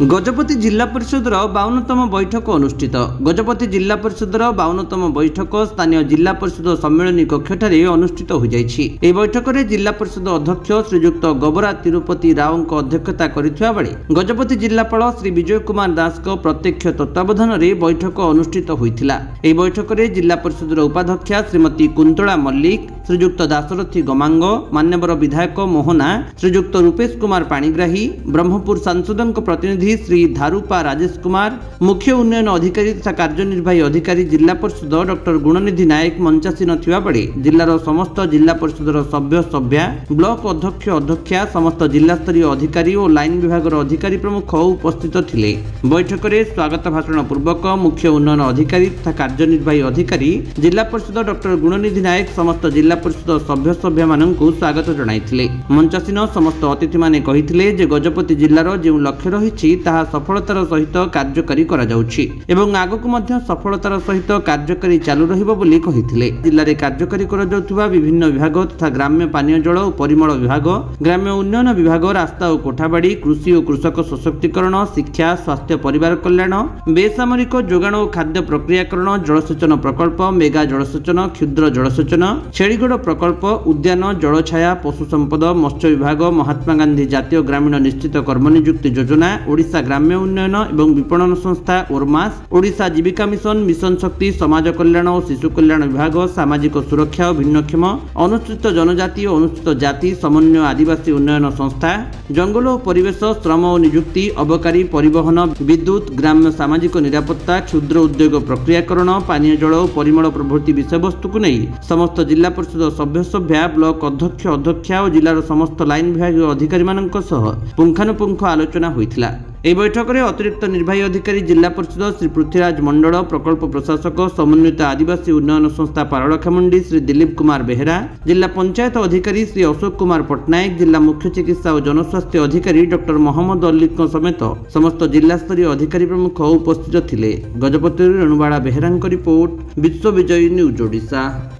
गजपति जिला परिषदर 52तम बैठक अनुष्ठित। गजपति जिला परिषदर 52तम बैठक स्थानीय जिला परिषद सम्मेलन कक्ष अनुष्ठित हो जाइछि। एही बैठक में जिला परिषद अध्यक्ष श्रीजुक्त गबरा तिरुपति राव अध्यक्षता करिथिबा बेले गजपति जिलापाल श्री विजय कुमार दास प्रत्यक्ष तत्वावधान में बैठक अनुष्ठित होइथिला। एही बैठक में जिला परिषदर उपाध्यक्षा श्रीमती कुंतला मल्लिक, श्रीजुक्त दासरथी गमांग, मान्यवर विधायक मोहना, श्रीजुक्त रूपेश कुमार पाणिग्राही, ब्रह्मपुर सांसद प्रतिनिधि श्री धारुपा राजेश कुमार, मुख्य उन्नयन अधिकारी तथा कार्यनिर्वाही अधिकारी जिला परिषद डॉक्टर गुणनिधि नायक मंचासीन थिबा बेले जिलार समस्त जिला परिषदर सभ्य सभ्या, ब्लॉक अध्यक्ष अध्यक्षा, समस्त जिला स्तरीय अधिकारी और लाइन विभाग अधिकारी प्रमुख उपस्थित थिले। बैठक में स्वागत भाषण पूर्वक मुख्य उन्नयन अधिकारी तथा कार्यनिर्वाही अधिकारी जिला परिषद डॉक्टर गुणनिधि नायक समस्त जिला परिषद सभ्य सभ्या माननकु स्वागत जणाइथिले। मंचासीन समस्त अतिथि माने कहिथिले जे गजपति जिल्लार जे लक्ष्य रहिछि ताहा सफलतार सहित कार्यकारी करा जाउछि एवं आगकु मध्य सफलतार सहित कार्यकारी चालू रहिबो बोली कहिथिले। जिल्लारे कार्यकारी करा जाउथुबा विभिन्न विभाग तथा ग्राम्य पानीय जल और परिमल विभाग, ग्राम्य उन्नयन विभाग, रास्ता और कोठाबाड़ी, कृषि और कृषक सशक्तिकरण, शिक्षा, स्वास्थ्य परिवार कल्याण, बेसामरिक जोगाण और खाद्य प्रक्रियाकरण, जलसेचन प्रकल्प, मेगा जलसेचन, क्षुद्र जलसेचन, छेड़ीगढ़ प्रकल्प, उद्यान, जलछाया, पशु संपद, मत्स्य विभाग, महात्मा गांधी जातीय ग्रामीण निश्चित कर्मनियुक्ति योजना, ओडिशा ग्राम्य उन्नयन एवं विपणन संस्था ओरमास, ओडिशा जीविका मिशन, मिशन शक्ति, समाज कल्याण और शिशु कल्याण विभाग, सामाजिक सुरक्षा और भिन्नक्षम, अनुसूचित जनजाति और अनुसूचित जाति समन्वय आदिवासी उन्नयन संस्था, जंगल और परिवेश, श्रम और नियुक्ति, अबकारी, परिवहन, विद्युत, ग्राम्य सामाजिक निरापत्ता, क्षुद्र उद्योग प्रक्रियाकरण, पानीय जल और परिमल प्रभृति विषयवस्तु को नहीं समस्त जिला परिषद सभ्य सभ्या, ब्लॉक अध्यक्ष अध्यक्षा और जिलार समस्त लाइन विभाग अधिकारी मानक सह पुंखानुपुंख आलोचना होइथिला। এই বৈঠকରେ অতিরিক্ত নির্বাহী अधिकारी जिला परिषद श्री पृथ्वीराज मंडल, प्रकल्प प्रशासक समन्वित आदिवासी उन्नयन संस्था पारड़ाखामुंडी श्री दिलीप कुमार बेहेरा, जिला पंचायत अधिकारी श्री अशोक कुमार पट्टनायक, जिला मुख्य चिकित्सा और जनस्वास्थ्य अधिकारी डॉक्टर मोहम्मद अली समेत समस्त जिला स्तरीय अधिकारी प्रमुख उपस्थित थिले। गजपति रेणुबाला बेहेरा रिपोर्ट, विश्व विजयी न्यूज ओडिशा।